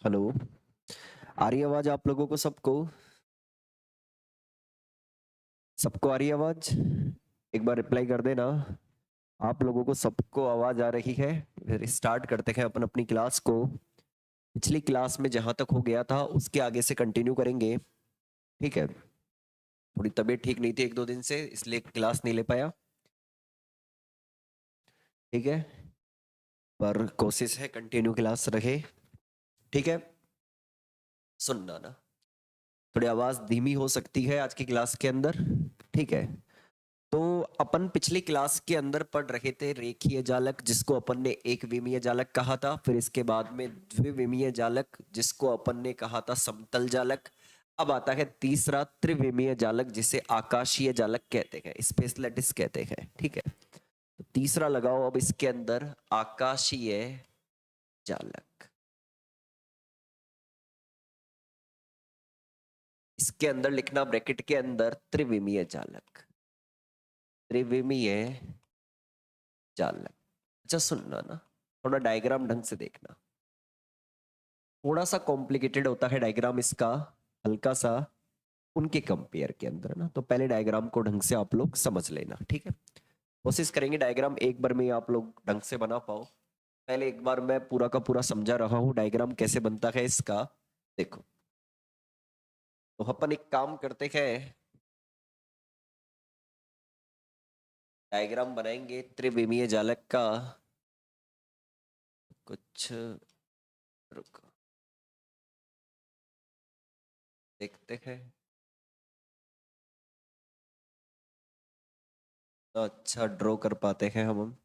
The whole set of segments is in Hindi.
हेलो। आ रही आवाज आप लोगों को सबको? सबको आ रही आवाज? एक बार रिप्लाई कर देना। आप लोगों को सबको आवाज आ रही है? फिर स्टार्ट करते हैं अपन अपनी क्लास को। पिछली क्लास में जहां तक हो गया था उसके आगे से कंटिन्यू करेंगे। ठीक है। थोड़ी तबीयत ठीक नहीं थी एक दो दिन से, इसलिए क्लास नहीं ले पाया। ठीक है। पर कोशिश है कंटिन्यू क्लास रहे। ठीक है। सुनना ना, थोड़ी आवाज धीमी हो सकती है आज की क्लास के अंदर। ठीक है। तो अपन पिछली क्लास के अंदर पढ़ रहे थे रेखीय जालक, जिसको अपन ने एक विमीय जालक कहा था। फिर इसके बाद में द्विविमीय जालक, जिसको अपन ने कहा था समतल जालक। अब आता है तीसरा त्रिविमीय जालक, जिसे आकाशीय जालक कहते हैं, स्पेसलेटिस कहते हैं। ठीक है। तो तीसरा लगाओ अब इसके अंदर आकाशीय जालक। इसके अंदर लिखना ब्रैकेट के अंदर त्रिविमीय जालक। त्रिविमीय जालक। अच्छा सुनना ना, थोड़ा डायग्राम ढंग से देखना। थोड़ा सा कॉम्प्लिकेटेड होता है डायग्राम इसका, हल्का सा उनके कंपेयर के अंदर ना। तो पहले डायग्राम को ढंग से आप लोग समझ लेना। ठीक है। कोशिश करेंगे डायग्राम एक बार में आप लोग ढंग से बना पाओ। पहले एक बार मैं पूरा का पूरा समझा रहा हूँ डायग्राम कैसे बनता है इसका। देखो, तो अपन एक काम करते हैं, डायग्राम बनाएंगे त्रिविमीय जालक का। कुछ रुको, देखते हैं। अच्छा ड्रॉ कर पाते हैं हम।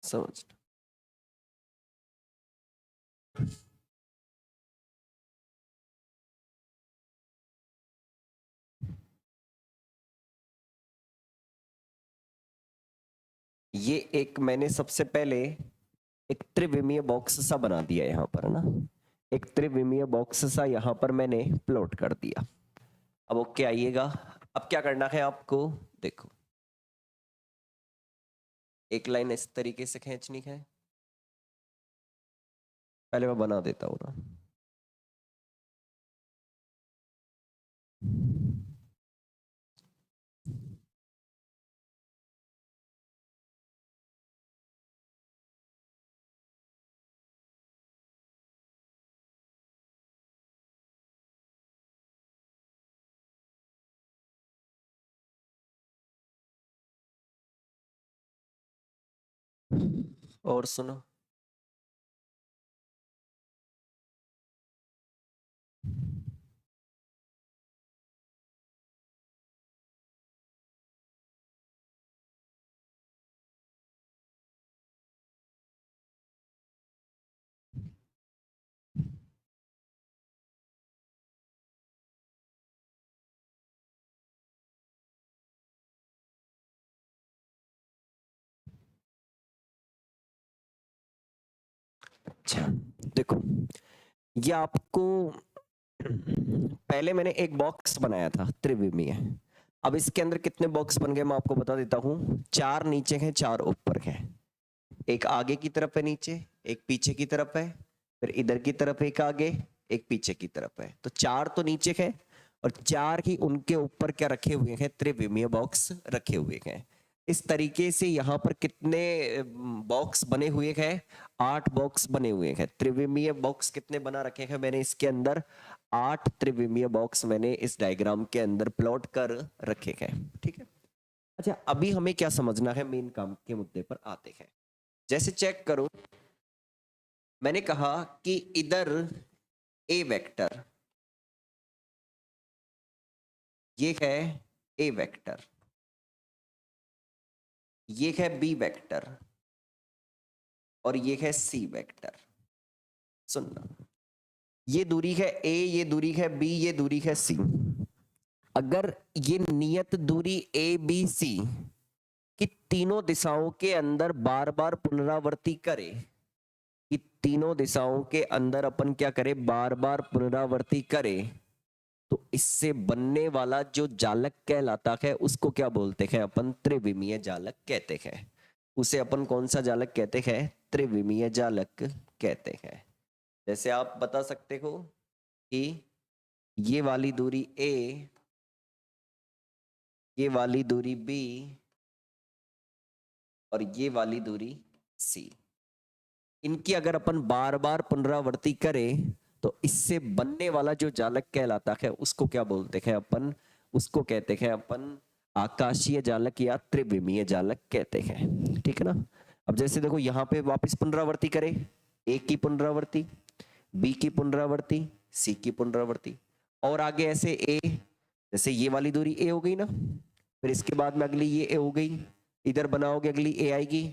समझ। ये एक मैंने सबसे पहले एक त्रिविमीय बॉक्स सा बना दिया यहाँ पर ना। एक त्रिविमीय बॉक्स सा यहाँ पर मैंने प्लॉट कर दिया। अब ओके आइएगा। अब क्या करना है आपको, देखो, एक लाइन इस तरीके से खींचनी है। पहले मैं बना देता हूँ ना। और सुनो, अच्छा देखो, ये आपको पहले मैंने एक बॉक्स बनाया था त्रिविमीय। अब इसके अंदर कितने बॉक्स बन गए मैं आपको बता देता हूँ। चार नीचे हैं, चार ऊपर हैं। एक आगे की तरफ है नीचे, एक पीछे की तरफ है, फिर इधर की तरफ एक आगे, एक पीछे की तरफ है। तो चार तो नीचे है और चार ही उनके ऊपर क्या रखे हुए हैं, त्रिविमीय बॉक्स रखे हुए हैं। इस तरीके से यहाँ पर कितने बॉक्स बने हुए हैं, आठ बॉक्स बने हुए हैं। त्रिविमीय बॉक्स कितने बना रखे हैं मैंने इसके अंदर, आठ त्रिविमीय बॉक्स मैंने इस डायग्राम के अंदर प्लॉट कर रखे हैं। ठीक है। अच्छा अभी हमें क्या समझना है, मेन काम के मुद्दे पर आते हैं। जैसे चेक करो, मैंने कहा कि इधर ए वेक्टर, ये है ए वेक्टर, ये है बी वेक्टर और ये है सी वेक्टर। सुनना, ये दूरी है ए, ये दूरी है बी, ये दूरी है सी। अगर ये नियत दूरी ए बी सी कि तीनों दिशाओं के अंदर बार बार पुनरावृत्ति करे, कि तीनों दिशाओं के अंदर अपन क्या करें, बार बार पुनरावृत्ति करें, तो इससे बनने वाला जो जालक कहलाता है उसको क्या बोलते हैं अपन, त्रिविमीय जालक कहते हैं। उसे अपन कौन सा जालक कहते हैं, त्रिविमीय जालक कहते हैं। जैसे आप बता सकते हो कि ये वाली दूरी ए, ये वाली दूरी बी और ये वाली दूरी सी, इनकी अगर अपन बार बार पुनरावृत्ति करें तो इससे बनने वाला जो जालक कहलाता है उसको क्या बोलते हैं अपन, उसको कहते हैं अपन आकाशीय जालक या त्रिविमीय जालक कहते हैं। ठीक है ना। अब जैसे देखो यहाँ पे वापस पुनरावृत्ति करें, ए की पुनरावृत्ति, बी की पुनरावृत्ति, सी की पुनरावृत्ति, और आगे ऐसे ए, जैसे ये वाली दूरी ए हो गई ना, फिर इसके बाद में अगली ये ए हो गई, इधर बनाओगे अगली ए आएगी।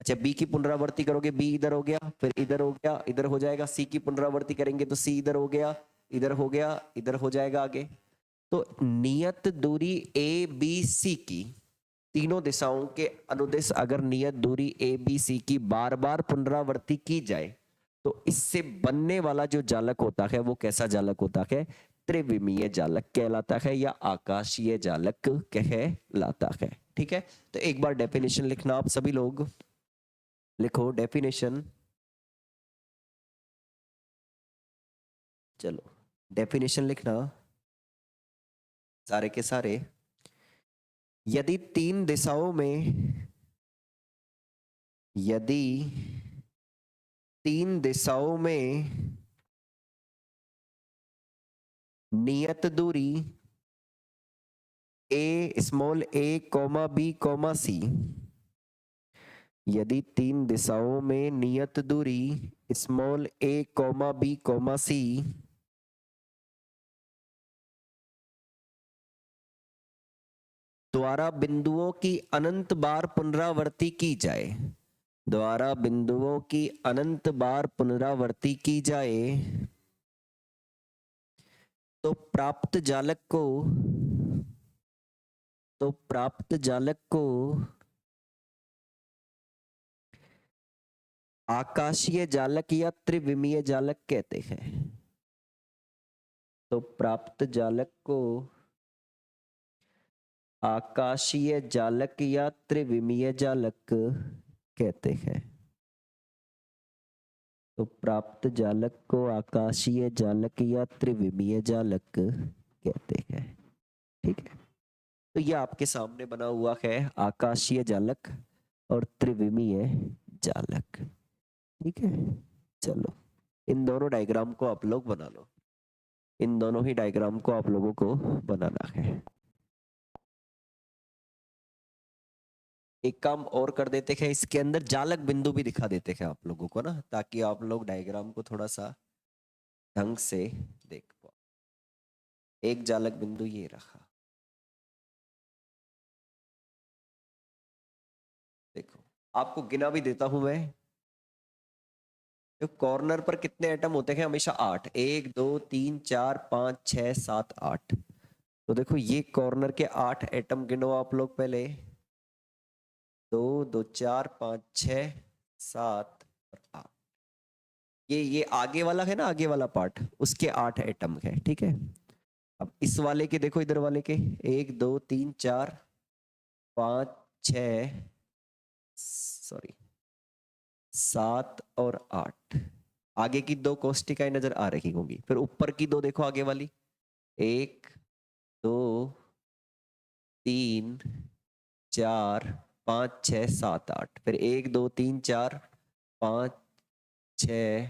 अच्छा, बी की पुनरावृत्ति करोगे, बी इधर हो गया, फिर इधर हो गया, इधर हो जाएगा। सी की पुनरावृत्ति करेंगे तो सी इधर हो गया, इधर हो गया, इधर हो जाएगा आगे। तो नियत दूरी ए बी सी की तीनों दिशाओं के अनुदिश अगर नियत दूरी ए बी सी की बार बार पुनरावृत्ति की जाए तो इससे बनने वाला जो जालक होता है वो कैसा जालक होता है, त्रिविमीय जालक कहलाता है या आकाशीय जालक कहलाता है। ठीक है, तो एक बार डेफिनेशन लिखना आप सभी लोग, लिखो डेफिनेशन। चलो डेफिनेशन लिखना सारे के सारे। यदि तीन दिशाओं में, यदि तीन दिशाओं में नियत दूरी ए स्मॉल ए कॉमा बी कॉमा सी, यदि तीन दिशाओं में नियत दूरी स्मॉल ए कॉमा बी कॉमा सी द्वारा बिंदुओं की अनंत बार पुनरावृत्ति की जाए, द्वारा बिंदुओं की अनंत बार पुनरावृत्ति की जाए, तो प्राप्त जालक को, तो प्राप्त जालक को आकाशीय जालक या त्रिविमीय जालक कहते हैं। तो प्राप्त जालक को आकाशीय जालक या त्रिविमीय जालक कहते हैं। तो प्राप्त जालक को आकाशीय जालक या त्रिविमीय जालक कहते हैं। ठीक है, तो यह आपके सामने बना हुआ है आकाशीय जालक और त्रिविमीय जालक। ठीक है, चलो इन दोनों डायग्राम को आप लोग बना लो, इन दोनों ही डायग्राम को आप लोगों को बनाना है। एक काम और कर देते हैं, इसके अंदर जालक बिंदु भी दिखा देते हैं आप लोगों को ना, ताकि आप लोग डायग्राम को थोड़ा सा ढंग से देख पाओ। एक जालक बिंदु ये रखा, देखो आपको गिना भी देता हूं मैं। तो कॉर्नर पर कितने एटम होते हैं, हमेशा 8, 1 2 3 4 5 6 7 8। तो देखो ये कॉर्नर के 8 एटम गिनो आप लोग पहले, 2 2 4 5 6 7 और 8। ये आगे वाला है ना, आगे वाला पार्ट, उसके 8 एटम है। ठीक है, अब इस वाले के देखो, इधर वाले के 1 2 3 4 5 6 सॉरी 7 और 8। आगे की दो कोष्टिकाएं नजर आ रही होंगी, फिर ऊपर की दो देखो, आगे वाली 1 2 3 4 5 6 7 8, फिर 1 2 3 4 5 6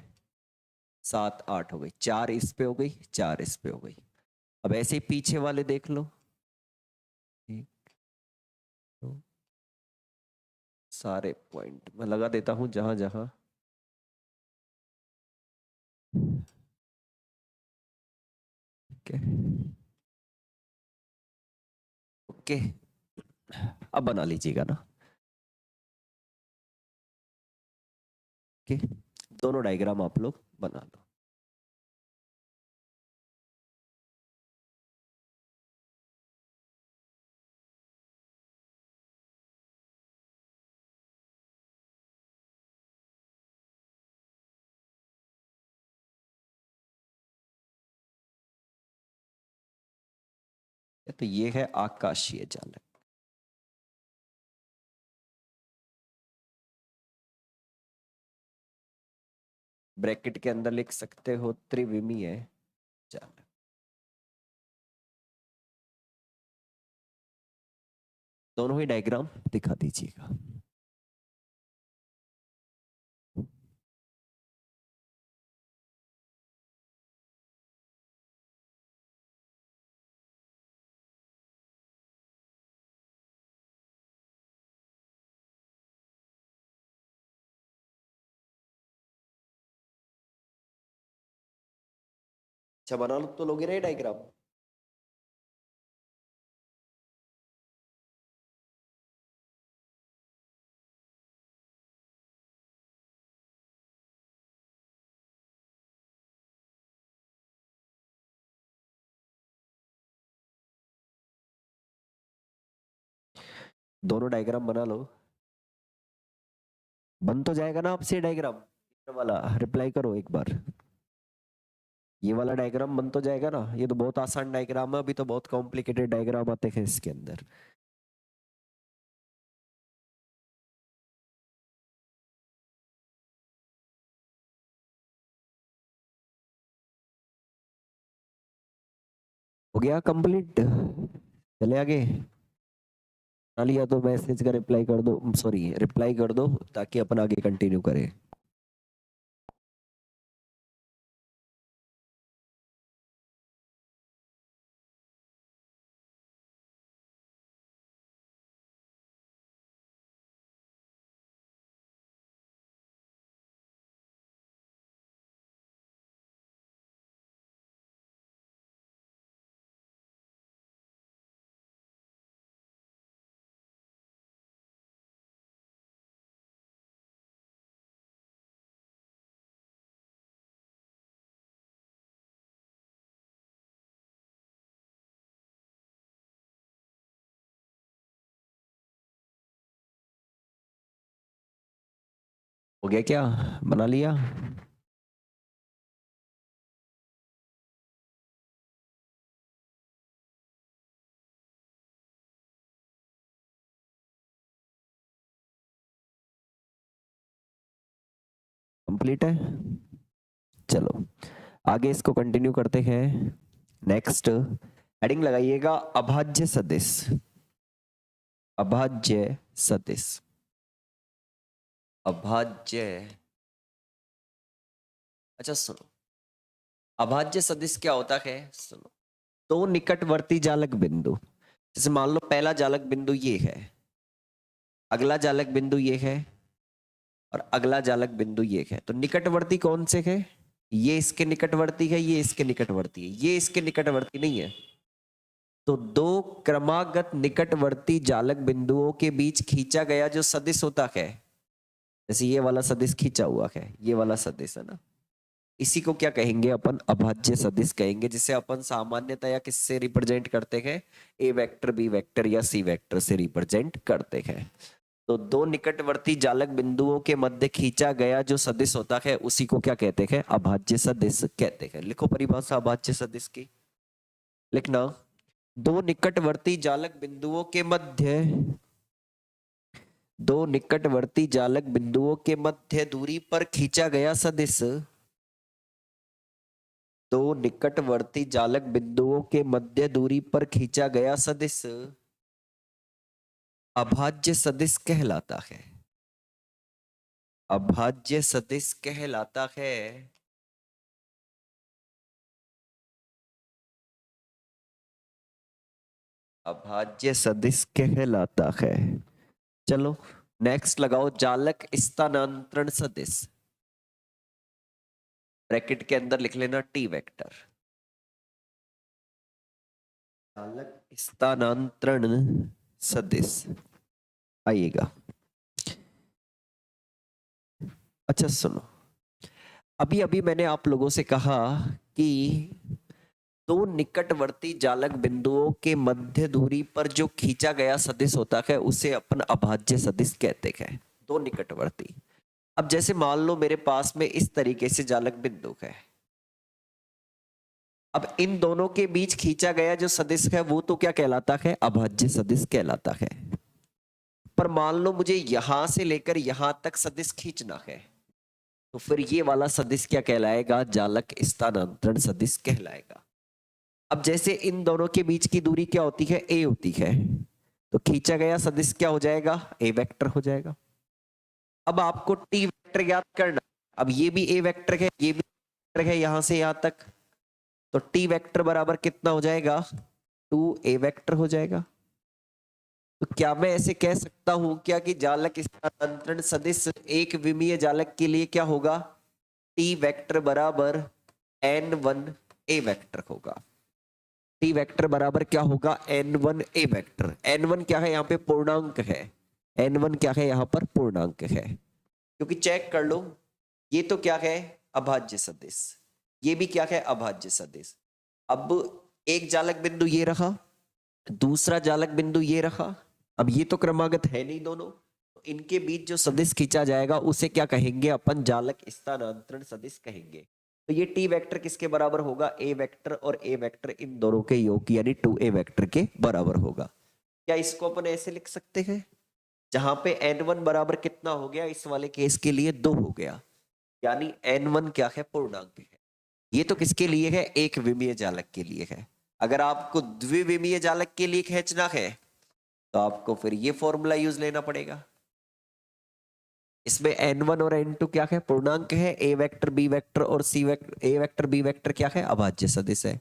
7 8 हो गई, 4 इस पे हो गई, 4 इस पे हो गई। अब ऐसे ही पीछे वाले देख लो, तो सारे पॉइंट मैं लगा देता हूं जहां जहां। ओके ओके, अब बना लीजिएगा ना। ओके, दोनों डायग्राम आप लोग बना लो। तो ये है आकाशीय जालक। ब्रैकेट के अंदर लिख सकते हो त्रिविमीय जालक। दोनों ही डायग्राम दिखा दीजिएगा। अच्छा बना लो तो लोगे ना डायग्राम। दोनों डायग्राम बना लो। बन तो जाएगा ना आपसे डायग्राम वाला, रिप्लाई करो एक बार। ये वाला डायग्राम बन तो जाएगा ना। ये तो बहुत आसान डायग्राम है, अभी तो बहुत कॉम्प्लिकेटेड डायग्राम आते हैं इसके अंदर। हो गया कंप्लीट। चले आगे। ना लिया तो मैसेज का रिप्लाई कर दो, सॉरी रिप्लाई कर दो ताकि अपन आगे कंटिन्यू करें। हो गया क्या, बना लिया? कंप्लीट है। चलो आगे इसको कंटिन्यू करते हैं। नेक्स्ट हेडिंग लगाइएगा अभाज्य सदिश। अभाज्य सदिश। अभाज्य, अच्छा सुनो, अभाज्य सदिश क्या होता है सुनो। दो निकटवर्ती जालक बिंदु, जैसे मान लो पहला जालक बिंदु ये है, अगला जालक बिंदु ये है, और अगला जालक बिंदु ये है। तो निकटवर्ती कौन से है? ये इसके निकटवर्ती है, ये इसके निकटवर्ती है, ये इसके निकटवर्ती नहीं है। तो दो क्रमागत निकटवर्ती जालक बिंदुओं के बीच खींचा गया जो सदिश होता है, जैसे ये वाला सदिश खींचा हुआ है, ये वाला सदिश है ना, इसी को क्या कहेंगे अपन? अभाज्य सदिश कहेंगे, जिसे अपन सामान्यतया किससे रिप्रेजेंट करते हैं? ए वेक्टर, बी वेक्टर या सी वेक्टर से रिप्रेजेंट करते हैं। तो दो निकटवर्ती जालक बिंदुओं के मध्य खींचा गया जो सदिश होता है उसी को क्या कहते हैं? अभाज्य सदिश कहते हैं। लिखो परिभाषा अभाज्य सदिश की, लिखना। दो निकटवर्ती जालक बिंदुओं के मध्य, दो निकटवर्ती जालक बिंदुओं के मध्य दूरी पर खींचा गया सदिश, दो निकटवर्ती जालक बिंदुओं के मध्य दूरी पर खींचा गया सदिश अभाज्य सदिश कहलाता है। अभाज्य सदिश कहलाता है। अभाज्य सदिश कहलाता है। चलो नेक्स्ट लगाओ जालक स्थानांतरण सदिश। ब्रैकेट के अंदर लिख लेना टी वेक्टर। जालक स्थानांतरण सदिश आइएगा। अच्छा सुनो, अभी अभी मैंने आप लोगों से कहा कि दो निकटवर्ती जालक बिंदुओं के मध्य दूरी पर जो खींचा गया सदिश होता है उसे अपन अभाज्य सदिश कहते हैं। दो निकटवर्ती, अब जैसे मान लो मेरे पास में इस तरीके से जालक बिंदु है, अब इन दोनों के बीच खींचा गया जो सदिश है वो तो क्या कहलाता है, अभाज्य सदिश कहलाता है। पर मान लो मुझे यहां से लेकर यहां तक सदिश खींचना है, तो फिर ये वाला सदिश क्या कहलाएगा, जालक स्थानांतरण सदिश कहलाएगा। अब जैसे इन दोनों के बीच की दूरी क्या होती है, ए होती है, तो खींचा गया सदिश क्या हो जाएगा, ए वेक्टर हो जाएगा। अब आपको टी वेक्टर ज्ञात करना, अब ये भी ए वेक्टर है, ये भी वेक्टर है यहां से यहां तक, तो टी वेक्टर बराबर कितना हो जाएगा, 2a वेक्टर हो जाएगा। तो क्या मैं ऐसे कह सकता हूं क्या कि जालक स्थानांतरण सदिश एक विमीय जालक के लिए क्या होगा, टी वेक्टर बराबर n1a वेक्टर होगा। टी वेक्टर बराबर क्या होगा, n1a वेक्टर। n1 क्या है यहाँ पे, पूर्णांक है, n1 क्या है यहाँ पर, पूर्णांक है। क्योंकि चेक कर लो, ये तो क्या है, अभाज्य सदिश, ये भी क्या है, अभाज्य सदिश। अब एक जालक बिंदु ये रहा, दूसरा जालक बिंदु ये रहा, अब ये तो क्रमागत है नहीं दोनों, तो इनके बीच जो सदिश खींचा जाएगा उसे क्या कहेंगे अपन, जालक स्थानांतरण सदिश कहेंगे। तो ये टी वेक्टर किसके बराबर होगा, ए वेक्टर और ए वेक्टर इन दोनों के योग यानी 2a वेक्टर के बराबर होगा। क्या इसको अपन ऐसे लिख सकते हैं, जहां पे n1 बराबर कितना हो गया, इस वाले केस के लिए 2 हो गया, यानी n1 क्या है, पूर्णांक है। ये तो किसके लिए है, एक विमीय जालक के लिए है। अगर आपको द्विविमीय जालक के लिए खींचना है तो आपको फिर ये फॉर्मूला यूज लेना पड़ेगा। इसमें n1 और n2 क्या है, पूर्णांक है, a वेक्टर b वेक्टर और c vector, a vector b vector क्या है, अभाज्य सदिश है।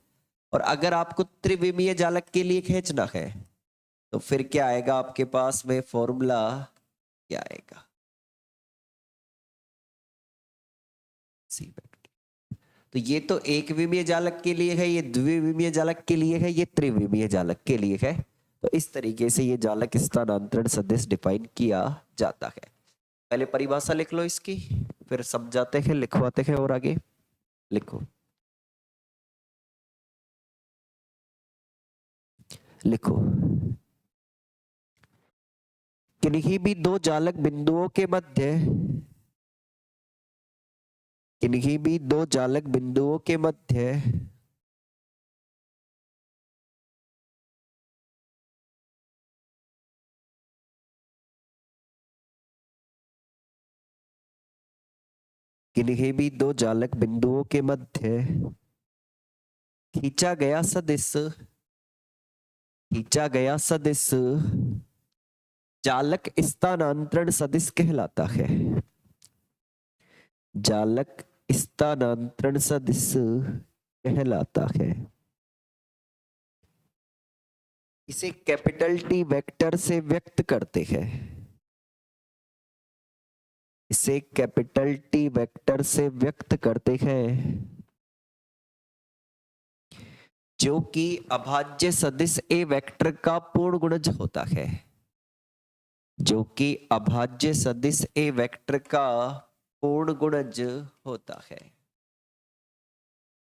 और अगर आपको त्रिविमीय जालक के लिए खींचना है तो फिर क्या आएगा आपके पास में फॉर्मूला, क्या आएगा, c वेक्टर। तो ये तो एक विमीय जालक के लिए है, ये द्विविमीय जालक के लिए है, ये त्रिविमीय जालक के लिए है। तो इस तरीके से ये जालक स्थानांतरण सदिश डिफाइन किया जाता है। पहले परिभाषा लिख लो इसकी, फिर समझाते हैं, लिखवाते हैं और आगे लिखो, लिखो। किन्हीं भी दो जालक बिंदुओं के मध्य, किन्हीं भी दो जालक बिंदुओं के मध्य किन्हीं भी दो जालक बिंदुओं के मध्य खींचा गया सदिश, खींचा गया सदिश जालक स्थानांतरण सदिश कहलाता है। जालक स्थानांतरण सदिश कहलाता है। इसे कैपिटल टी वेक्टर से व्यक्त करते हैं, इसे कैपिटल टी वेक्टर से व्यक्त करते हैं, जो कि अभाज्य सदिश ए वेक्टर का पूर्ण गुणज होता है, जो कि अभाज्य सदिश ए वेक्टर का पूर्ण गुणज होता है,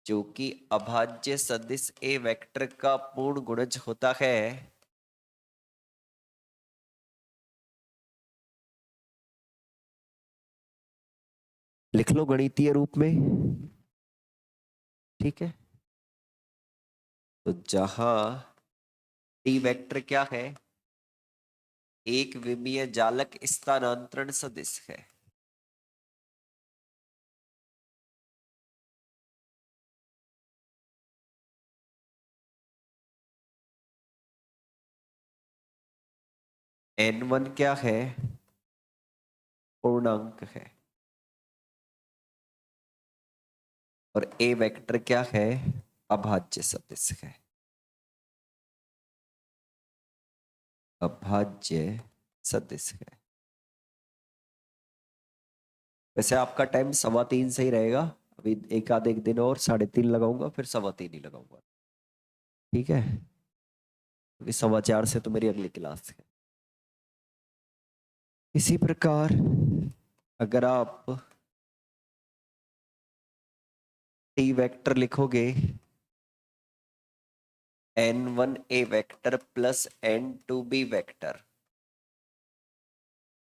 जो कि अभाज्य सदिश ए वेक्टर का पूर्ण गुणज होता है। लिख लो गणितीय रूप में, ठीक है। तो जहां टी वेक्टर क्या है, एक विमीय जालक स्थानांतरण सदिश है, n1 क्या है, पूर्णांक है, और a वेक्टर क्या है, अभाज्य सदिश है, अभाज्य सदिश है। वैसे आपका टाइम 3:15 से ही रहेगा, अभी एक आध एक दिन और 3:30 लगाऊंगा, फिर 3:15 ही लगाऊंगा, ठीक है, क्योंकि 4:15 से तो मेरी अगली क्लास है। इसी प्रकार अगर आप टी वेक्टर लिखोगे n1a vector plus n2b vector,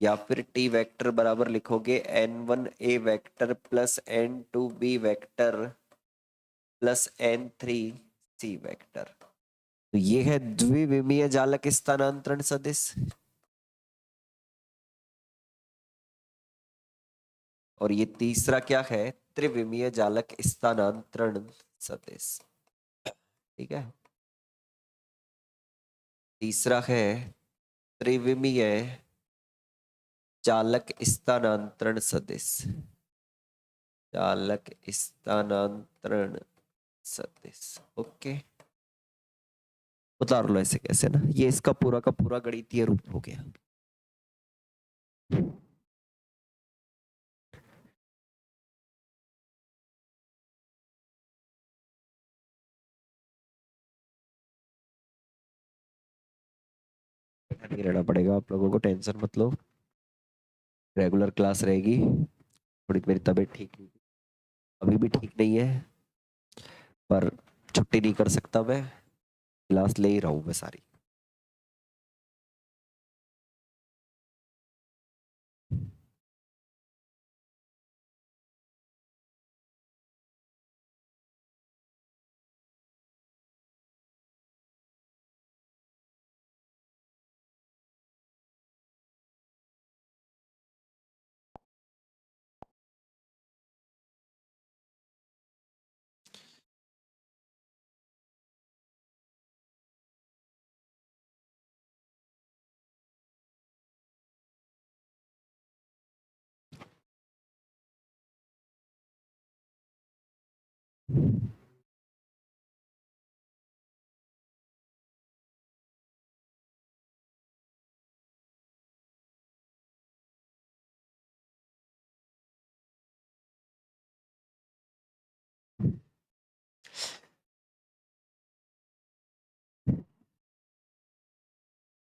या फिर टी वेक्टर बराबर लिखोगे n1a vector plus n2b vector plus n3c vector. तो ये है द्विविमीय जालक स्थानांतरण सदिश, और ये तीसरा क्या है, त्रिविमीय जालक स्थानांतरण सदिश। ठीक है, तीसरा है त्रिविमीय चालक स्थानांतरण सदिश, चालक स्थानांतरण सदिश। ओके, उतार लो ऐसे कैसे ना, ये इसका पूरा का पूरा गणितीय रूप हो गया। नहीं रहना पड़ेगा आप लोगों को, टेंशन मत लो, रेगुलर क्लास रहेगी। थोड़ी मेरी तबीयत ठीक नहीं, अभी भी ठीक नहीं है, पर छुट्टी नहीं कर सकता मैं, क्लास ले ही रहा हूँ मैं सारी।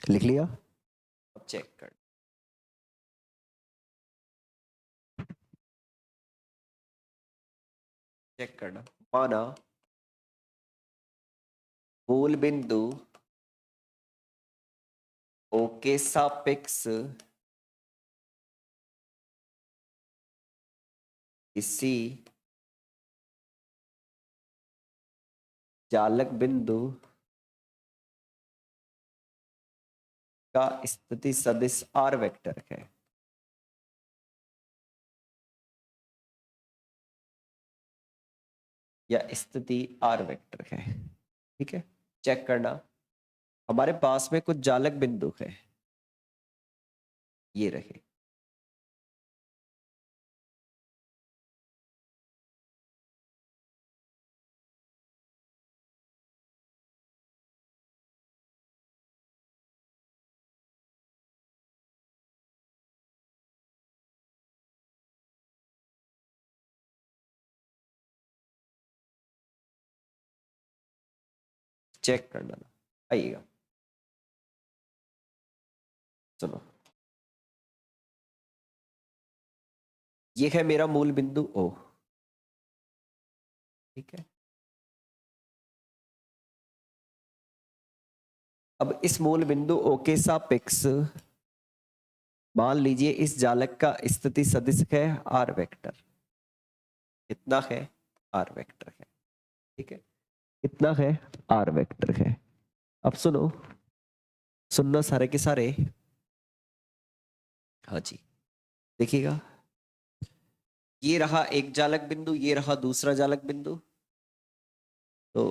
लिख लिया, अब चेक कर, चेक करना। माना मूल बिंदु ओ के सापेक्ष किसी चालक बिंदु का स्थिति सदिश आर वेक्टर है, या स्थिति आर वेक्टर है। ठीक है, चेक करना। हमारे पास में कुछ जालक बिंदु है, ये रहे, चेक करना ना, आइएगा सुनो, ये है मेरा मूल बिंदु ओ। ठीक है, अब इस मूल बिंदु ओ के सापेक्ष मान लीजिए इस जालक का स्थिति सदिश है आर वेक्टर, कितना है, आर वेक्टर है। ठीक है, कितना है, आर वेक्टर है। अब सुनो, सुनना सारे के सारे, हाँ जी, देखिएगा, ये रहा एक जालक बिंदु, ये रहा दूसरा जालक बिंदु। तो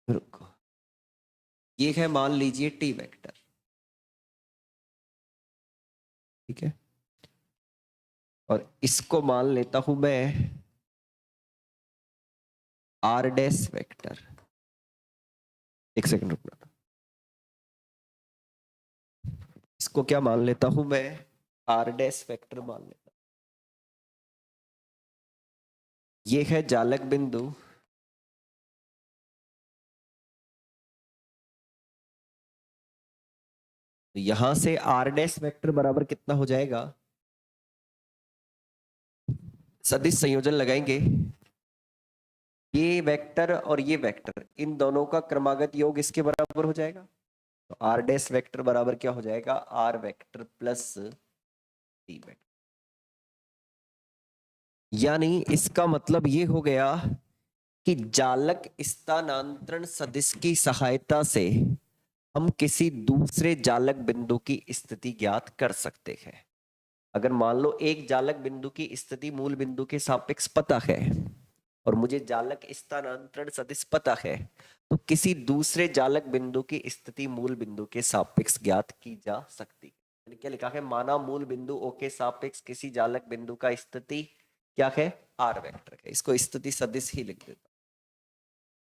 रुको, ये है मान लीजिए टी वेक्टर। ठीक है, और इसको मान लेता हूं मैं आर डैश वेक्टर। एक सेकंड रुकना, इसको क्या मान लेता हूं मैं, आर डैश वेक्टर मान लेता हूं। ये है जालक बिंदु तो यहां से आर डैश वेक्टर बराबर कितना हो जाएगा, सदिश संयोजन लगाएंगे, ये वेक्टर और ये वेक्टर, इन दोनों का क्रमागत योग इसके बराबर हो जाएगा। तो आर डैश वेक्टर बराबर क्या हो जाएगा, R vector plus D vector. यानी इसका मतलब ये हो गया कि जालक स्थानांतरण सदिश की सहायता से हम किसी दूसरे जालक बिंदु की स्थिति ज्ञात कर सकते हैं। अगर मान लो एक जालक बिंदु की स्थिति मूल बिंदु के सापेक्ष पता है और मुझे जालक स्थानांतरण सदिश पता है, तो किसी दूसरे जालक बिंदु की स्थिति मूल बिंदु के सापेक्ष ज्ञात की जा सकती है। क्या लिखा है, माना मूल बिंदु ओ के सापेक्ष किसी जालक बिंदु का स्थिति क्या है, आर वेक्टर है। इसको स्थिति सदिश ही लिख देता,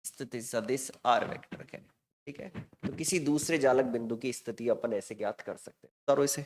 स्थिति सदिश आर वेक्टर है। ठीक है, तो किसी दूसरे जालक बिंदु की स्थिति अपन ऐसे ज्ञात कर सकते हैं। करो इसे।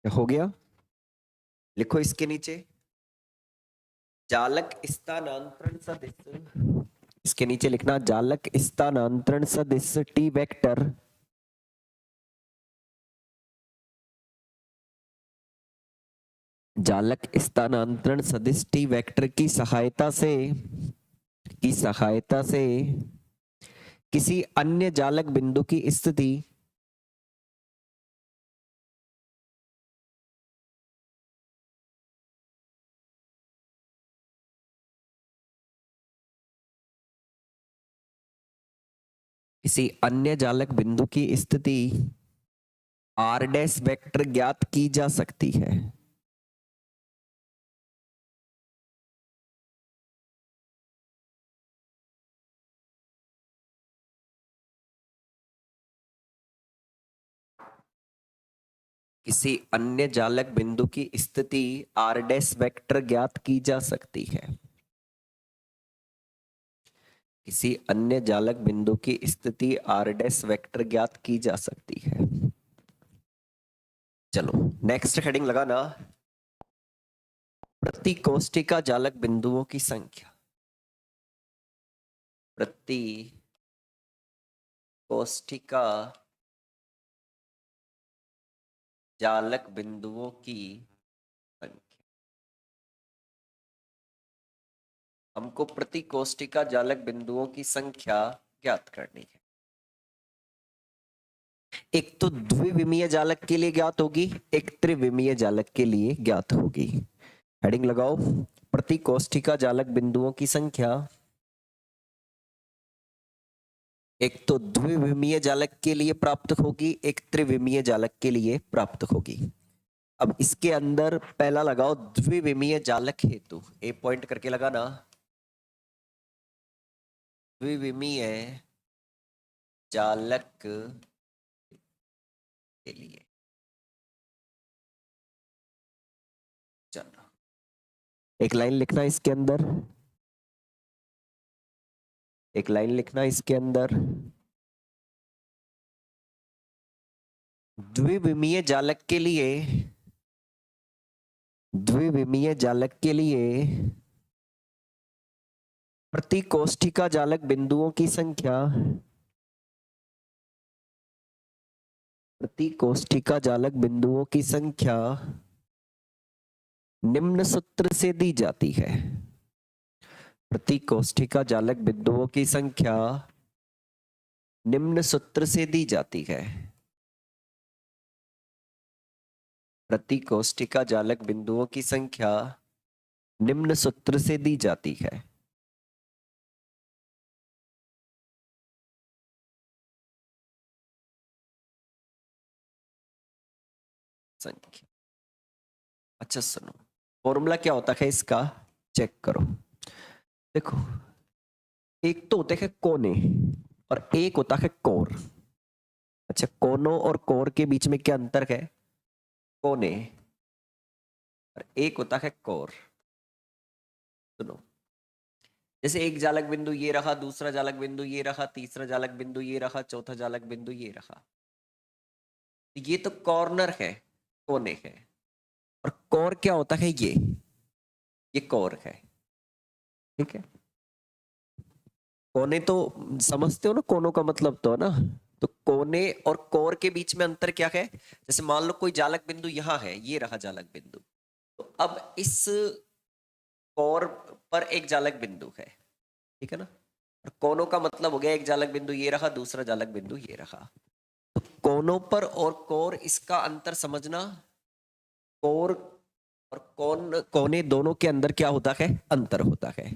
हो गया, लिखो इसके नीचे जालक स्थानांतरण सदिश, इसके नीचे लिखना जालक स्थानांतरण सदिश टी वेक्टर जालक स्थानांतरण सदिश टी वेक्टर की सहायता से किसी अन्य जालक बिंदु की स्थिति आर डैश वेक्टर ज्ञात की जा सकती है। किसी अन्य जालक बिंदु की स्थिति आर डैश वेक्टर ज्ञात की जा सकती है। किसी अन्य जालक बिंदु की स्थिति आर डैश वेक्टर ज्ञात की जा सकती है। चलो नेक्स्ट हेडिंग लगाना, प्रति कोष्ठिका जालक बिंदुओं की संख्या। प्रति कोष्ठिका जालक बिंदुओं की संख्या। हमको प्रति कोष्ठिका जालक बिंदुओं की संख्या ज्ञात करनी है। एक तो द्विविमीय जालक के लिए ज्ञात होगी, एक त्रिविमीय जालक के लिए ज्ञात होगी। हेडिंग लगाओ, प्रति कोष्ठिका जालक बिंदुओं की संख्या एक तो द्विविमीय जालक के लिए प्राप्त होगी, एक त्रिविमीय जालक के लिए प्राप्त होगी। अब इसके अंदर पहला लगाओ द्विविमीय जालक हेतु, ए पॉइंट करके लगाना, द्विविमीय जालक के लिए। चलो एक लाइन लिखना इसके अंदर, एक लाइन लिखना इसके अंदर, द्विविमीय जालक के लिए, द्विविमीय जालक के लिए प्रति कोष्ठिका जालक बिंदुओं की संख्या, प्रति कोष्ठिका जालक बिंदुओं की संख्या निम्न सूत्र से दी जाती है। प्रति कोष्ठिका जालक बिंदुओं की संख्या निम्न सूत्र से दी जाती है। प्रति कोष्ठिका जालक बिंदुओं की संख्या निम्न सूत्र से दी जाती है। संख्या, अच्छा सुनो, फॉर्मूला क्या होता है इसका, चेक करो। देखो, एक तो होते हैं कोने और एक होता है कोर। अच्छा, कोनों और कोर के बीच में क्या अंतर है, कोने, और एक होता है कोर। सुनो, जैसे एक जालक बिंदु ये रहा, दूसरा जालक बिंदु ये रहा, तीसरा जालक बिंदु ये रहा, चौथा जालक बिंदु ये रहा, ये तो कॉर्नर है, कोने है। और कोर क्या होता है, ये कोर है, ठीक है। कोने तो समझते हो ना, कोनों का मतलब तो है ना, तो कोने और कोर के बीच में अंतर क्या है, जैसे मान लो कोई जालक बिंदु यहां है, ये रहा जालक बिंदु, तो अब इस कोर पर एक जालक बिंदु है, ठीक है ना। और कोनों का मतलब हो गया, एक जालक बिंदु ये रहा, दूसरा जालक बिंदु ये रहा। तो कोनों पर और कोर, इसका अंतर समझना, कोर और कोने दोनों के अंदर क्या होता है, अंतर होता है।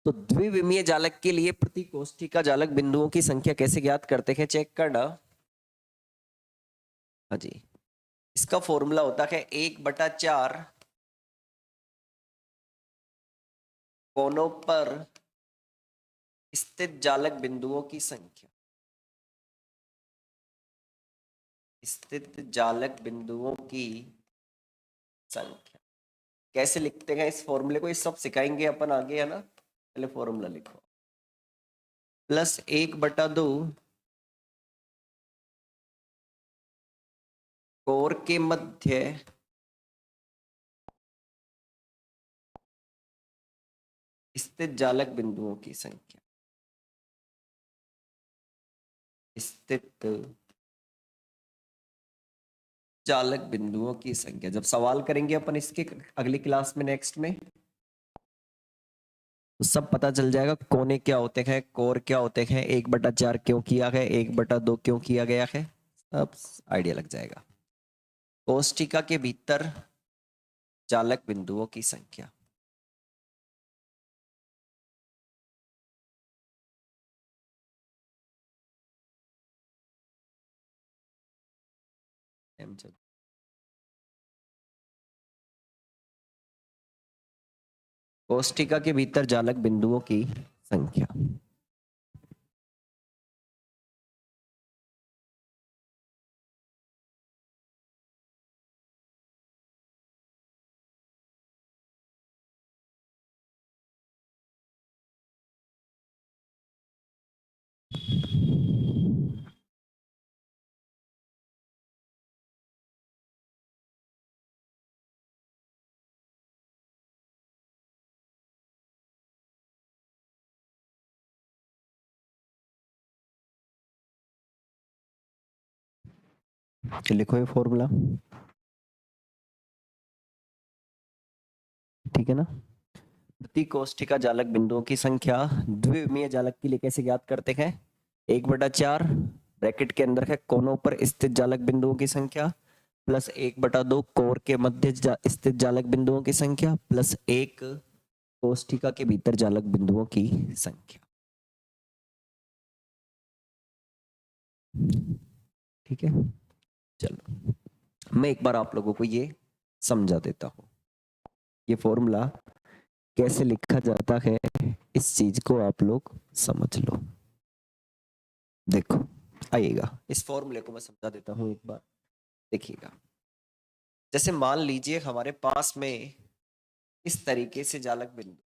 तो द्विविमीय जालक के लिए प्रति कोष्ठिका जालक बिंदुओं की संख्या कैसे ज्ञात करते हैं, चेक करना। हाँ जी, इसका फॉर्मूला होता है 1/4 कोनों पर स्थित जालक बिंदुओं की संख्या, स्थित जालक बिंदुओं की संख्या। कैसे लिखते हैं इस फॉर्मूले को, ये सब सिखाएंगे अपन आगे, है ना। पहले फॉर्मूला लिखो, +1/2 कोर के मध्य स्थित जालक बिंदुओं की संख्या, स्थित जालक बिंदुओं की संख्या। जब सवाल करेंगे अपन इसके अगली क्लास में, नेक्स्ट में, तो सब पता चल जाएगा, कोने क्या होते हैं, कोर क्या होते हैं, 1/4 क्यों किया है, 1/2 क्यों किया गया है, सब आइडिया लग जाएगा। कोष्ठिका के भीतर जालक बिंदुओं की संख्या, कोष्ठिका के भीतर जालक बिंदुओं की संख्या। लिखो ये फॉर्मूला, ठीक है ना। प्रति कोष्ठिका जालक बिंदुओं की संख्या द्विविमीय जालक के लिए कैसे ज्ञात करते हैं, 1/4 ब्रैकेट के अंदर है कोनों पर स्थित जालक बिंदुओं की संख्या प्लस 1/2 कोर के मध्य स्थित जालक बिंदुओं की संख्या प्लस 1 कोष्ठिका के भीतर जालक बिंदुओं की संख्या। ठीक है, चलो मैं एक बार आप लोगों को ये समझा देता हूं, ये फॉर्मूला कैसे लिखा जाता है इस चीज को आप लोग समझ लो। देखो आइएगा, इस फॉर्मूले को मैं समझा देता हूं एक बार, देखिएगा। जैसे मान लीजिए हमारे पास में इस तरीके से जालक बिंदु,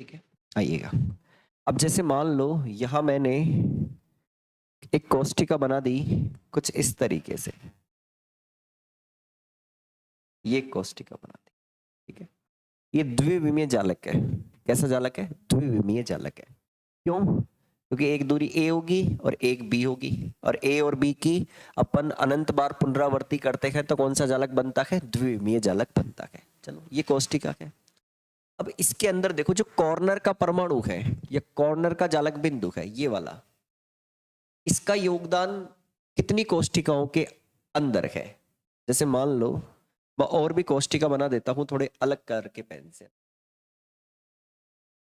ठीक है, आइएगा। अब जैसे मान लो यहां मैंने एक कोष्ठिका बना दी कुछ इस तरीके से, ये कोष्ठिका बना दी, ठीक है। ये द्विविमीय जालक है। कैसा जालक है? द्विविमीय जालक है। क्यों? क्योंकि एक दूरी ए होगी और एक बी होगी, और ए और बी की अपन अनंत बार पुनरावृत्ति करते हैं तो कौन सा जालक बनता है? द्विविमीय जालक बनता है। चलो ये कोष्ठिका है। अब इसके अंदर देखो जो कॉर्नर का परमाणु है, ये कॉर्नर का जालक बिंदु है, ये वाला, इसका योगदान कितनी कोष्ठिकाओं के अंदर है? जैसे मान लो मैं और भी कोष्ठिका बना देता हूं थोड़े अलग करके पेन से,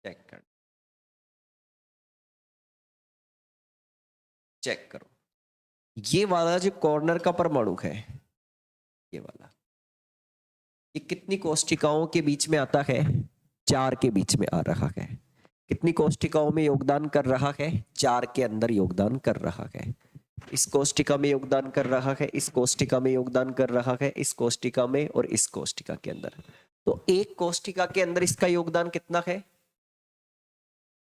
चेक कर, चेक करो। ये वाला जो कॉर्नर का परमाणु है, ये वाला, ये कितनी कोष्ठिकाओं के बीच में आता है? 4 के बीच में आ रहा है। कितनी कोष्ठिकाओं में योगदान कर रहा है? 4 के अंदर योगदान कर रहा है। इस कोष्ठिका में योगदान कर रहा है, इस कोष्ठिका में योगदान कर रहा है, इस कोष्ठिका में और इस कोष्ठिका के अंदर। तो एक कोष्ठिका के अंदर इसका योगदान कितना है?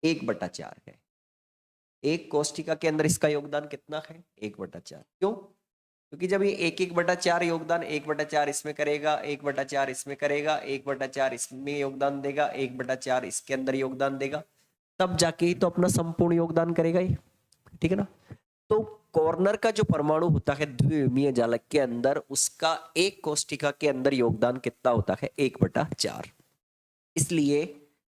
1/4 है। एक कोष्ठिका के अंदर इसका योगदान कितना है? 1/4। क्यों? क्योंकि जब ये 1/4 योगदान 1/4 इसमें करेगा, 1/4 इसमें करेगा, 1/4 इसमें योगदान देगा, 1/4 इसके अंदर योगदान देगा, तब जाके ही तो अपना संपूर्ण योगदान करेगा ये। ठीक है ना? तो कॉर्नर का जो परमाणु होता है द्विविमीय जालक के अंदर, उसका एक कोष्ठिका के अंदर योगदान कितना होता है? 1/4। इसलिए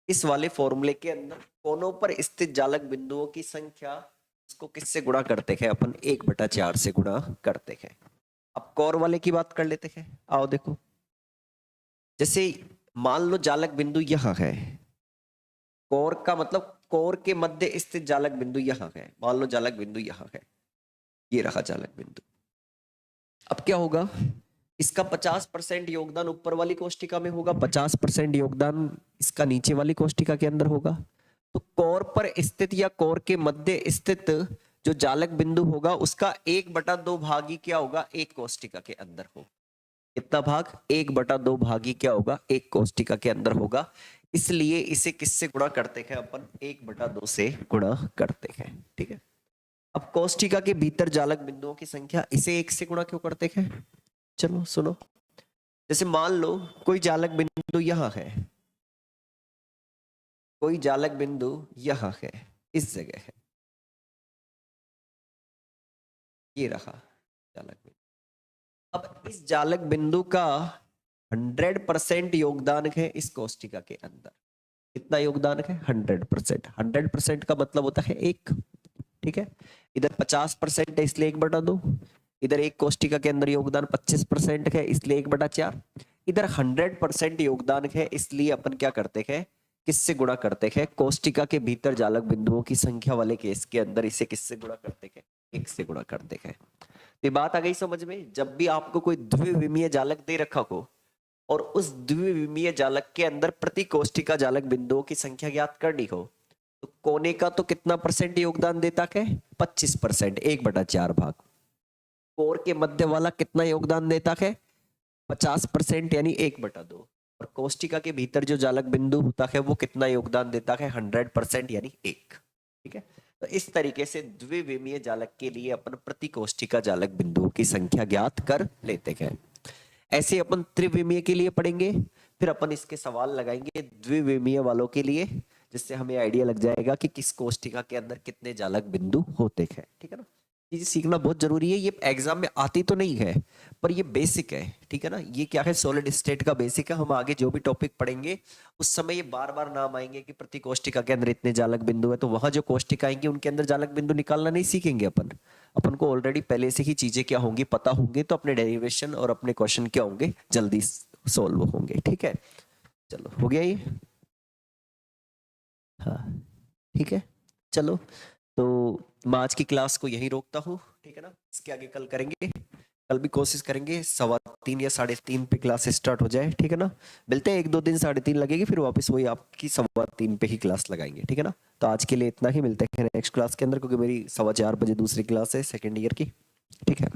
इस वाले फॉर्मूले के अंदर कोनों पर स्थित जालक बिंदुओं की संख्या, इसको किससे गुणा करते हैं अपन? 1/4 से गुणा करते हैं। अब कोर वाले की बात कर लेते हैं। आओ देखो, जैसे मान लो जालक बिंदु यहां है, कोर का मतलब कोर के मध्य स्थित जालक बिंदु यहां है। मान लो जालक बिंदु यहां है, ये रहा जालक बिंदु। अब क्या होगा? इसका 50% योगदान ऊपर वाली कोष्ठिका में होगा, 50% योगदान इसका नीचे वाली कोष्ठिका के अंदर होगा। तो कोर पर स्थित या कोर के मध्य स्थित जो जालक बिंदु होगा, उसका 1/2 भाग ही क्या होगा? एक कोष्ठिका के अंदर होगा। कितना भाग? 1/2 भाग ही क्या होगा? एक कोष्ठिका के अंदर होगा। इसलिए इसे किससे गुणा करते हैं अपन? 1/2 से गुणा करते हैं। ठीक है। अब कोष्ठिका के भीतर जालक बिंदुओं की संख्या, इसे 1 से गुणा क्यों करते हैं? चलो सुनो, जैसे मान लो कोई जालक बिंदु यहां है, कोई जालक बिंदु यहां है, इस जगह है, ये रहा जालक बिंदु। अब इस जालक बिंदु का 100% योगदान है इस कोष्ठिका के अंदर। कितना योगदान है? 100%। 100% का मतलब होता है 1। ठीक है। इधर 50% है इसलिए 1/2। इधर एक कोष्ठिका के अंदर योगदान 25% है इसलिए 1/4। इधर 100% योगदान है इसलिए अपन क्या करते हैं? किससे गुणा करते हैं? कोष्ठिका के भीतर जालक बिंदुओं की संख्या वाले केस के अंदर इसे किससे गुणा करते हैं? 1 से गुणा करते हैं। ये बात आ गई समझ में? जब भी आपको कोई द्विविमीय जालक दे रखा हो और उस द्विविमीय जालक के अंदर प्रति कोष्ठिका जालक बिंदुओं की संख्या ज्ञात करनी हो, तो कोने का तो कितना परसेंट योगदान देता है? 25%, 1/4 भाग। कोर के मध्य वाला कितना योगदान देता है? 50% यानी 1/2। और कोष्ठिका के भीतर जो जालक बिंदु होता है वो कितना योगदान देता है? 100% यानी 1। ठीक है। तो इस तरीके से द्विविमीय जालक के लिए अपन प्रति कोष्ठिका जालक बिंदुओं की संख्या ज्ञात कर लेते हैं। ऐसे अपन त्रिविमीय के लिए पढ़ेंगे। फिर अपन इसके सवाल लगाएंगे द्विविमीय वालों के लिए, जिससे हमें आइडिया लग जाएगा कि किस कोष्टिका के अंदर कितने जालक बिंदु होते हैं। ठीक है ना, ये सीखना बहुत जरूरी है। ये एग्जाम में आती तो नहीं है पर ये बेसिक है। ठीक है ना, ये क्या है, सॉलिड स्टेट का बेसिक है। हम आगे जो भी टॉपिक पढ़ेंगे उस समय ये बार बार नाम आएंगे कि प्रति कोष्टिका के अंदर इतने जालक बिंदु है, तो वहां जो कोष्टिका आएंगी उनके अंदर जालक बिंदु निकालना नहीं सीखेंगे अपन। अपन को ऑलरेडी पहले से ही चीजें क्या होंगी पता होंगे, तो अपने डेरिवेशन और अपने क्वेश्चन क्या होंगे जल्दी सोल्व होंगे। ठीक है, चलो हो गया ये। हाँ ठीक है, चलो तो मैं आज की क्लास को यहीं रोकता हूँ। ठीक है ना, इसके आगे कल करेंगे। कल भी कोशिश करेंगे 3:15 या 3:30 पे क्लास स्टार्ट हो जाए। ठीक है ना, मिलते हैं, 1-2 दिन 3:30 लगेगी, फिर वापस वही आपकी 3:15 पे ही क्लास लगाएंगे। ठीक है ना, तो आज के लिए इतना ही, मिलते हैं नेक्स्ट क्लास के अंदर, क्योंकि मेरी 4:15 बजे दूसरी क्लास है सेकेंड ईयर की। ठीक है।